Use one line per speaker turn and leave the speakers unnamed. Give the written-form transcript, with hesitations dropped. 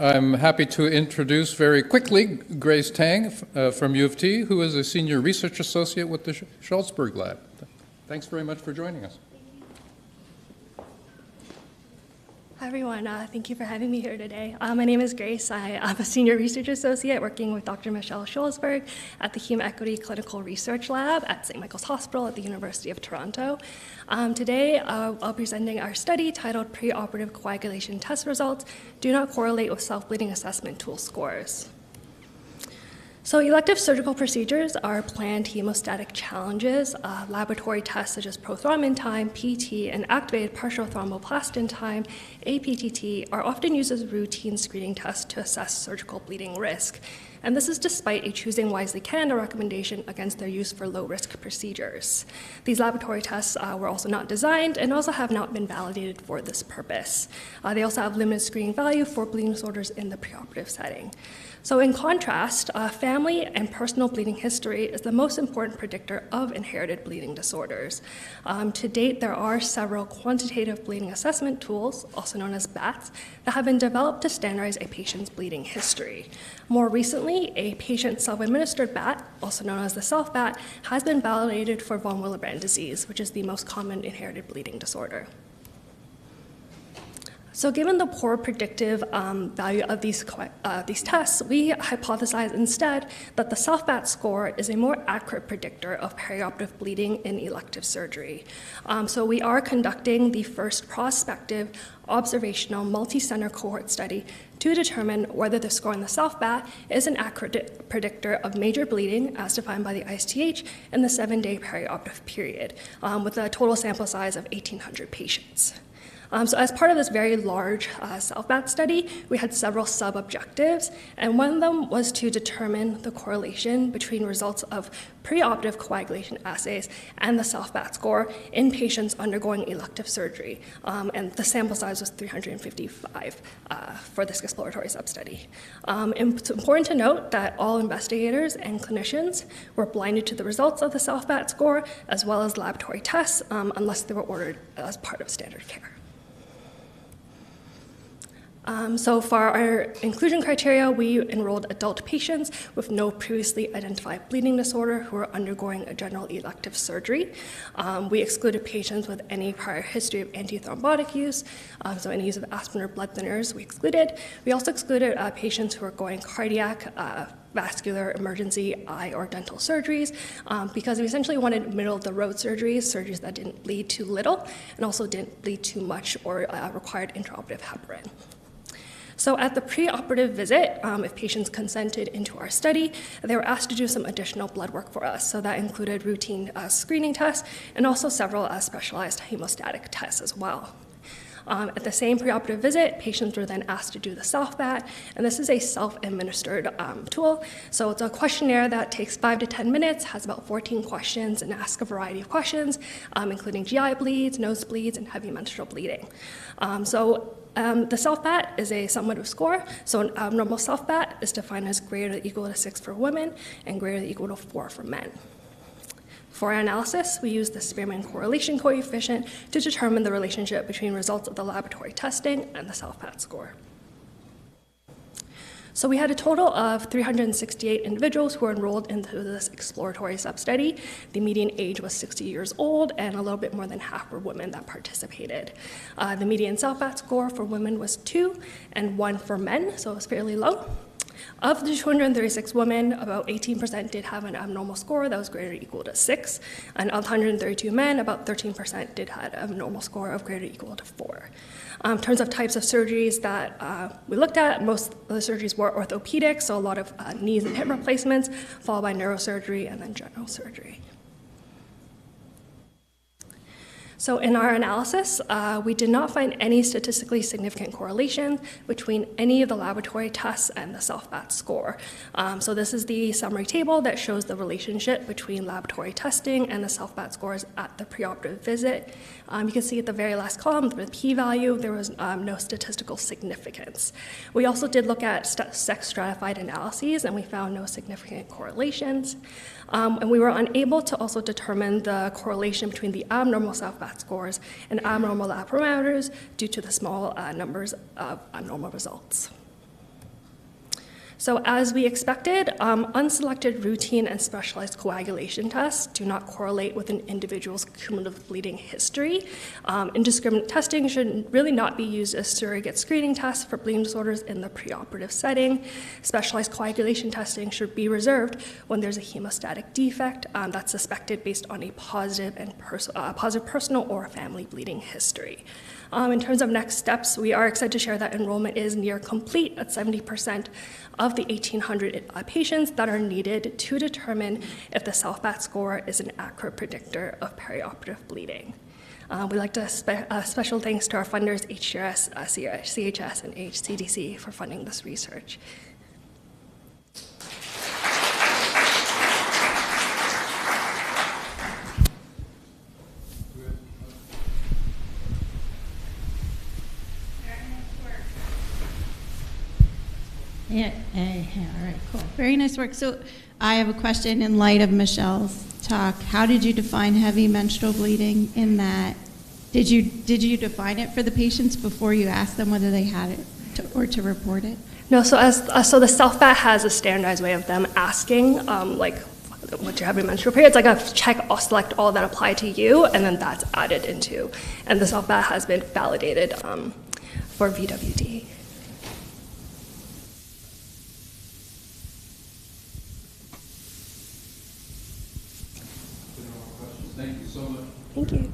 I'm happy to introduce very quickly Grace Tang from U of T, who is a senior research associate with the Schultzberg Lab. Thanks very much for joining us.
Hi, everyone. Thank you for having me here today. My name is Grace. I'm a senior research associate working with Dr. Michelle Schultzberg at the Heme Equity Clinical Research Lab at St. Michael's Hospital at the University of Toronto. Today, I'll be presenting our study titled Preoperative Coagulation Test Results Do Not Correlate with Self-Bleeding Assessment Tool Scores. So elective surgical procedures are planned hemostatic challenges. Laboratory tests such as prothrombin time, PT, and activated partial thromboplastin time, APTT, are often used as routine screening tests to assess surgical bleeding risk. And this is despite a Choosing Wisely Canada recommendation against their use for low-risk procedures. These laboratory tests were also not designed and also have not been validated for this purpose. They also have limited screening value for bleeding disorders in the preoperative setting. So in contrast, family and personal bleeding history is the most important predictor of inherited bleeding disorders. To date, there are several quantitative bleeding assessment tools, also known as BATs, that have been developed to standardize a patient's bleeding history. More recently, a patient self-administered BAT, also known as the self-BAT, has been validated for von Willebrand disease, which is the most common inherited bleeding disorder. So given the poor predictive value of these tests, we hypothesize instead that the self-BAT score is a more accurate predictor of perioperative bleeding in elective surgery. So we are conducting the first prospective observational multi-center cohort study to determine whether the score on the self-BAT is an accurate predictor of major bleeding as defined by the ISTH in the 7-day perioperative period, with a total sample size of 1,800 patients. So as part of this very large self-BAT study, we had several sub-objectives, and one of them was to determine the correlation between results of preoperative coagulation assays and the self-BAT score in patients undergoing elective surgery, and the sample size was 355 for this exploratory sub-study. It's important to note that all investigators and clinicians were blinded to the results of the self-BAT score, as well as laboratory tests, unless they were ordered as part of standard care. So for our inclusion criteria, we enrolled adult patients with no previously identified bleeding disorder who were undergoing a general elective surgery. We excluded patients with any prior history of antithrombotic use, so any use of aspirin or blood thinners we excluded. We also excluded patients who were going cardiac, vascular, emergency, eye, or dental surgeries, because we essentially wanted middle-of-the-road surgeries that didn't bleed too little and also didn't bleed too much or required intraoperative heparin. So at the preoperative visit, if patients consented into our study, they were asked to do some additional blood work for us. So that included routine screening tests and also several specialized hemostatic tests as well. At the same preoperative visit, patients were then asked to do the self-BAT, and this is a self-administered tool. So it's a questionnaire that takes 5 to 10 minutes, has about 14 questions, and asks a variety of questions, including GI bleeds, nosebleeds, and heavy menstrual bleeding. The self-BAT is a summative score, so an abnormal self-BAT is defined as greater than or equal to 6 for women and greater than or equal to 4 for men. For our analysis, we used the Spearman correlation coefficient to determine the relationship between results of the laboratory testing and the self-BAT score. So we had a total of 368 individuals who were enrolled into this exploratory sub-study. The median age was 60 years old, and a little bit more than half were women that participated. The median self-BAT score for women was 2 and 1 for men, so it was fairly low. Of the 236 women, about 18% did have an abnormal score that was greater than or equal to 6, and of 132 men, about 13% did have an abnormal score of greater than or equal to 4. In terms of types of surgeries that we looked at, most of the surgeries were orthopedic, so a lot of knees and hip replacements, followed by neurosurgery and then general surgery. So in our analysis, we did not find any statistically significant correlation between any of the laboratory tests and the self-BAT score. So this is the summary table that shows the relationship between laboratory testing and the self-BAT scores at the preoperative visit. You can see at the very last column, the p-value, there was no statistical significance. We also did look at sex-stratified analyses, and we found no significant correlations. And we were unable to also determine the correlation between the abnormal self-BAT scores and abnormal lab parameters due to the small numbers of abnormal results. So as we expected, unselected routine and specialized coagulation tests do not correlate with an individual's cumulative bleeding history. Indiscriminate testing should really not be used as surrogate screening tests for bleeding disorders in the preoperative setting. Specialized coagulation testing should be reserved when there's a hemostatic defect that's suspected based on a positive personal or family bleeding history. In terms of next steps, we are excited to share that enrollment is near complete at 70% of the 1,800 patients that are needed to determine if the SELF-BAT score is an accurate predictor of perioperative bleeding. We'd like to special thanks to our funders, HCRS, CHS, and HCDC for funding this research.
Yeah, all right, cool. Very nice work. So I have a question in light of Michelle's talk. How did you define heavy menstrual bleeding in that? Did you define it for the patients before you asked them whether they had it or to report it?
No, so the SELF-BAT has a standardized way of them asking, like, what you have in menstrual periods, like a check, select all that apply to you, and then that's added into. And the SELF-BAT has been validated for VWD.
Thank you so much.
Thank you.